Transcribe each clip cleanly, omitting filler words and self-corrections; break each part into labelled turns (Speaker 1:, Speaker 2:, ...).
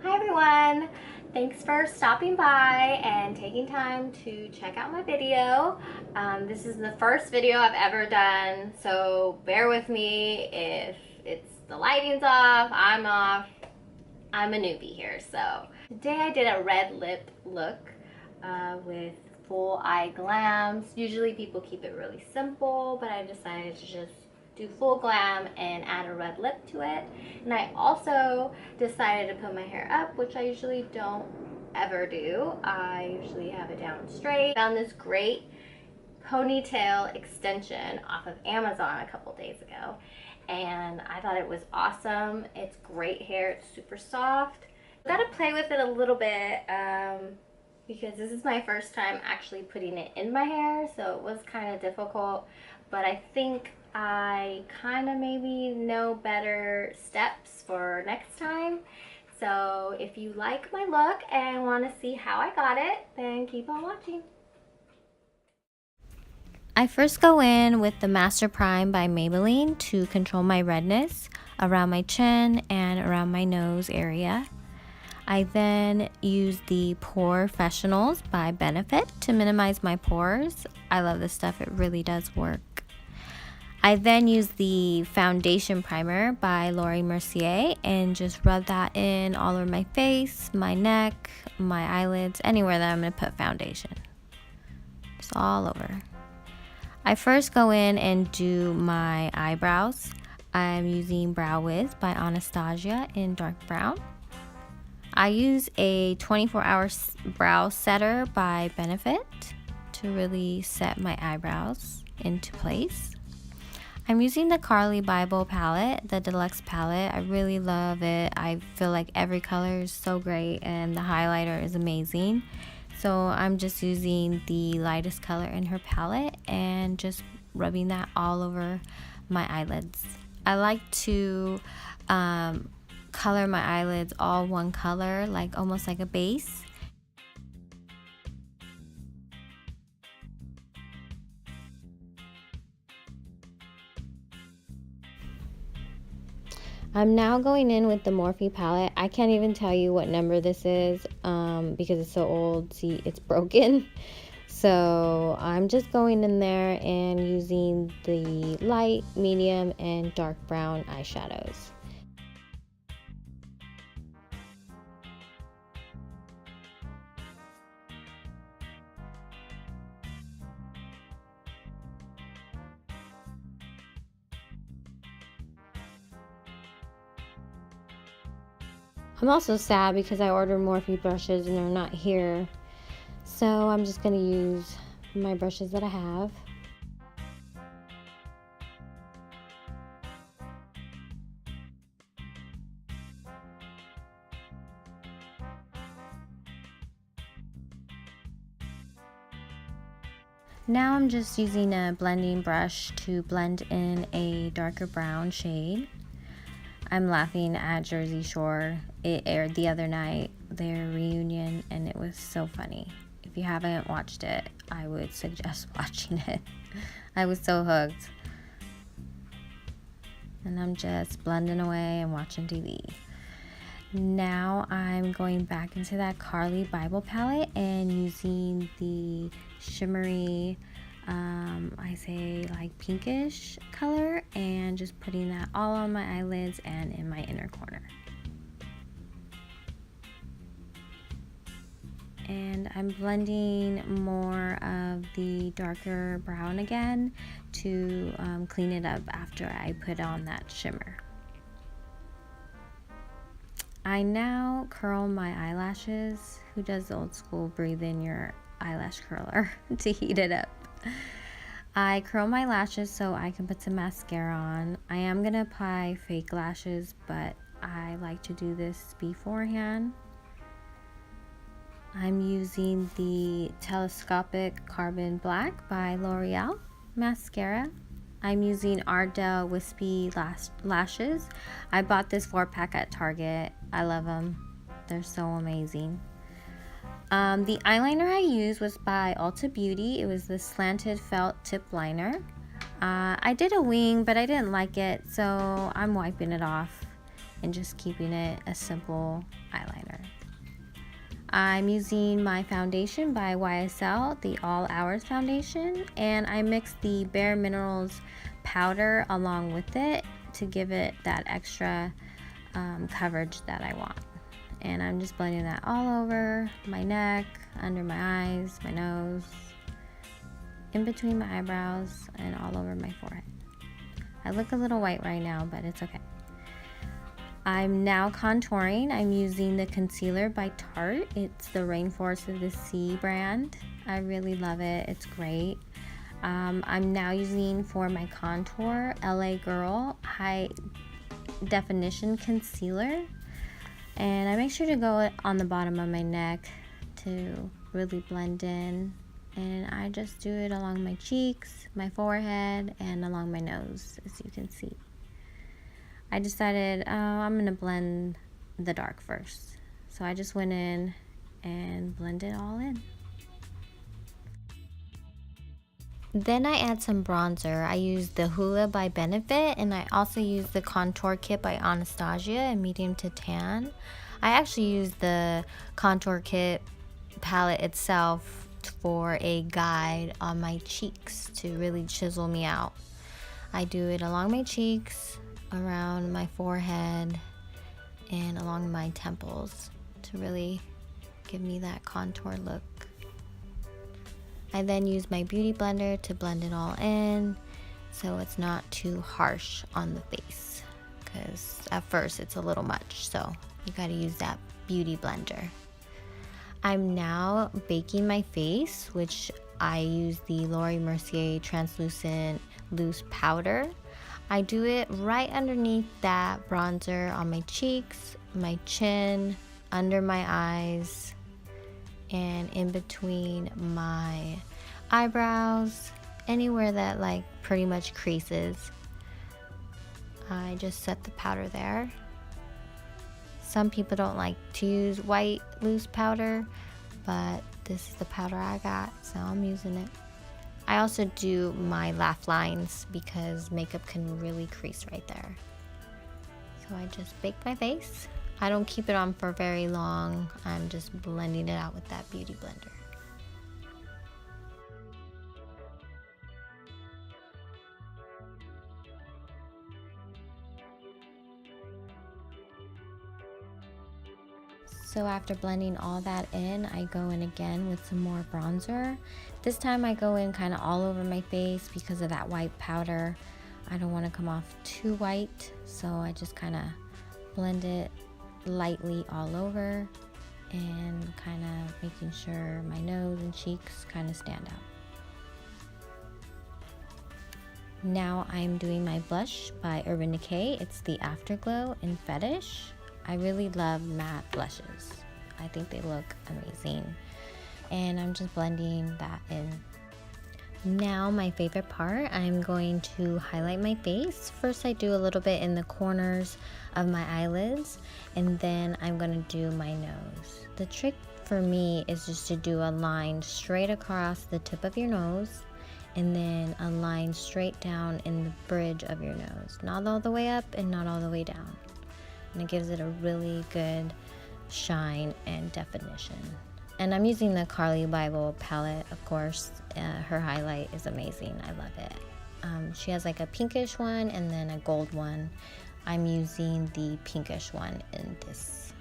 Speaker 1: Hi everyone! Thanks for stopping by and taking time to check out my video. This is the first video I've ever done, so bear with me if the lighting's off, I'm off. I'm a newbie here. So today I did a red lip look with full eye glams. Usually people keep it really simple, but I decided to just do full glam and add a red lip to it. And I also decided to put my hair up, which I usually don't ever do. I usually have it down straight. Found this great ponytail extension off of Amazon a couple days ago, and I thought it was awesome. It's great hair, it's super soft. I've got to play with it a little bit because this is my first time actually putting it in my hair, so it was kind of difficult, but I think I kind of maybe know better steps for next time. So if you like my look and want to see how I got it, then keep on watching. I first go in with the Master Prime by Maybelline to control my redness around my chin and around my nose area. I then use the Porefessionals by Benefit to minimize my pores. I love this stuff, it really does work. I then use the Foundation Primer by Laura Mercier and just rub that in all over my face, my neck, my eyelids, anywhere that I'm going to put foundation. Just all over. I first go in and do my eyebrows. I'm using Brow Wiz by Anastasia in dark brown. I use a 24-hour brow setter by Benefit to really set my eyebrows into place. I'm using the Carly Bible palette, the deluxe palette. I really love it. I feel like every color is so great and the highlighter is amazing. So I'm just using the lightest color in her palette and just rubbing that all over my eyelids. I like to color my eyelids all one color, like almost like a base. I'm now going in with the Morphe palette. I can't even tell you what number this is because it's so old. See, it's broken. So I'm just going in there and using the light, medium, and dark brown eyeshadows. I'm also sad because I ordered Morphe brushes and they're not here. So I'm just going to use my brushes that I have. Now I'm just using a blending brush to blend in a darker brown shade. I'm laughing at Jersey Shore. It aired the other night, their reunion, and it was so funny. If you haven't watched it, I would suggest watching it. I was so hooked. And I'm just blending away and watching TV. Now I'm going back into that Carly Bible palette and using the shimmery, I say like pinkish color, and just putting that all on my eyelids and in my inner corner. And I'm blending more of the darker brown again to clean it up after I put on that shimmer. I now curl my eyelashes. Who does the old school breathe in your eyelash curler to heat it up? I curl my lashes so I can put some mascara on. I am going to apply fake lashes, but I like to do this beforehand. I'm using the Telescopic Carbon Black by L'Oreal mascara. I'm using Ardell Wispy lashes. I bought this 4-pack at Target. I love them. They're so amazing. The eyeliner I used was by Ulta Beauty. It was the slanted felt tip liner. I did a wing, but I didn't like it, so I'm wiping it off and just keeping it a simple eyeliner. I'm using my foundation by YSL, the All Hours foundation, and I mixed the Bare Minerals powder along with it to give it that extra coverage that I want. And I'm just blending that all over my neck, under my eyes, my nose, in between my eyebrows, and all over my forehead. I look a little white right now, but it's okay. I'm now contouring. I'm using the concealer by Tarte. It's the Rainforest of the Sea brand. I really love it. It's great. I'm now using for my contour LA Girl High Definition Concealer. And I make sure to go on the bottom of my neck to really blend in. And I just do it along my cheeks, my forehead, and along my nose, as you can see. I decided I'm going to blend the dark first. So I just went in and blended it all in. Then I add some bronzer. I used the Hoola by Benefit, and I also used the Contour Kit by Anastasia in medium to tan. I actually used the Contour Kit palette itself for a guide on my cheeks to really chisel me out. I do it along my cheeks, around my forehead, and along my temples to really give me that contour look. I then use my beauty blender to blend it all in so it's not too harsh on the face, because at first it's a little much, so you gotta use that beauty blender. I'm now baking my face, which I use the Laura Mercier translucent loose powder. I do it right underneath that bronzer on my cheeks, my chin, under my eyes, and in between my eyebrows, anywhere that like pretty much creases. I just set the powder there. Some people don't like to use white loose powder, but this is the powder I got, so I'm using it. I also do my laugh lines because makeup can really crease right there. So I just bake my face. I don't keep it on for very long. I'm just blending it out with that beauty blender. So after blending all that in, I go in again with some more bronzer. This time I go in kind of all over my face because of that white powder. I don't want to come off too white, so I just kind of blend it lightly all over and kind of making sure my nose and cheeks kind of stand out. Now I'm doing my blush by Urban Decay. It's the Afterglow in Fetish. I really love matte blushes. I think they look amazing. And I'm just blending that in. Now my favorite part, I'm going to highlight my face. First I do a little bit in the corners of my eyelids, and then I'm going to do my nose. The trick for me is just to do a line straight across the tip of your nose, and then a line straight down in the bridge of your nose. Not all the way up and not all the way down. And it gives it a really good shine and definition. And I'm using the Carly Bible palette, of course. Her highlight is amazing. I love it. She has like a pinkish one and then a gold one. I'm using the pinkish one in this.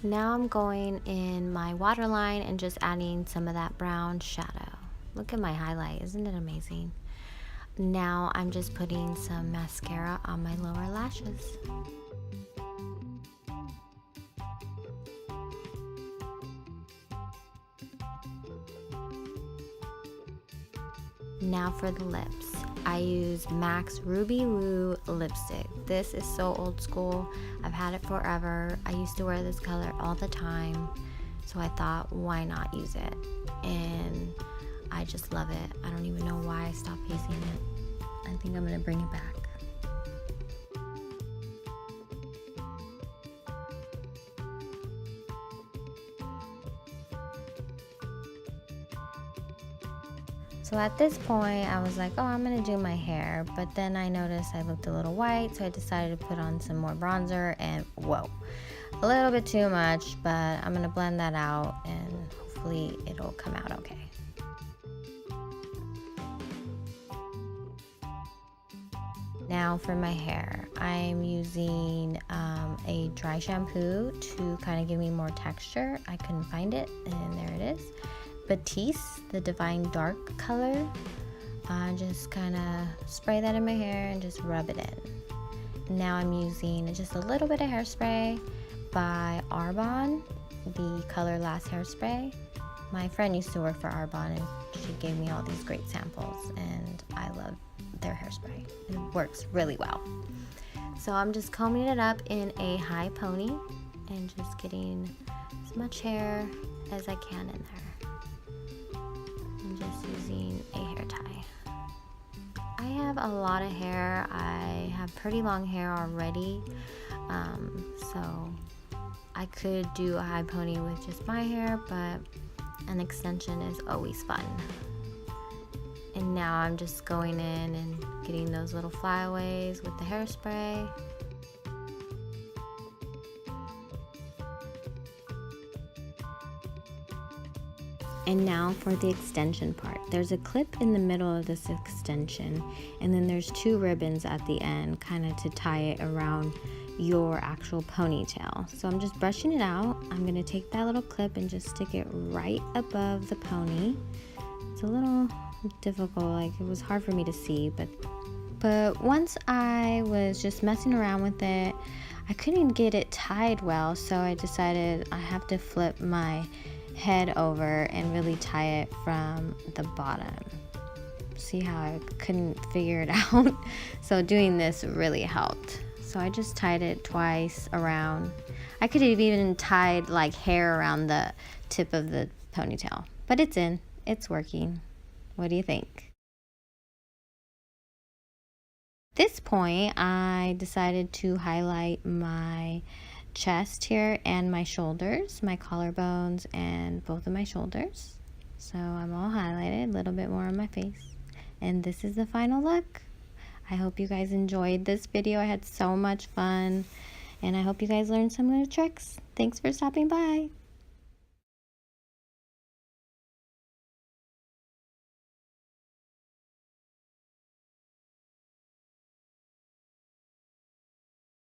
Speaker 1: Now I'm going in my waterline and just adding some of that brown shadow. Look at my highlight, isn't it amazing? Now I'm just putting some mascara on my lower lashes. Now for the lips. I use MAC's Ruby Woo lipstick. This is so old school. I've had it forever. I used to wear this color all the time, so I thought, why not use it? And I just love it. I don't even know why I stopped using it. I think I'm gonna bring it back. So at this point, I was like, oh, I'm gonna do my hair, but then I noticed I looked a little white, so I decided to put on some more bronzer, and whoa, a little bit too much, but I'm gonna blend that out and hopefully it'll come out okay. Now for my hair, I'm using a dry shampoo to kind of give me more texture. I couldn't find it, and there it is. Batiste, the Divine Dark color. Just kind of spray that in my hair and just rub it in. Now I'm using just a little bit of hairspray by Arbonne, the Color Last hairspray. My friend used to work for Arbonne and she gave me all these great samples, and I love their hairspray. It works really well. So I'm just combing it up in a high pony and just getting as much hair as I can in there. I'm just using a hair tie. I have a lot of hair. I have pretty long hair already, so I could do a high pony with just my hair, but an extension is always fun. And now I'm just going in and getting those little flyaways with the hairspray. And now for the extension part. There's a clip in the middle of this extension, and then there's two ribbons at the end, kind of to tie it around your actual ponytail. So I'm just brushing it out. I'm gonna take that little clip and just stick it right above the pony. It's a little difficult, like it was hard for me to see, but once I was just messing around with it, I couldn't get it tied well, so I decided I have to flip my head over and really tie it from the bottom. See how I couldn't figure it out? So doing this really helped. So I just tied it twice around. I could have even tied like hair around the tip of the ponytail, but it's working. What do you think? At this point, I decided to highlight my chest here and my shoulders, my collarbones and both of my shoulders. So I'm all highlighted, a little bit more on my face. And this is the final look. I hope you guys enjoyed this video. I had so much fun, and I hope you guys learned some new tricks. Thanks for stopping by.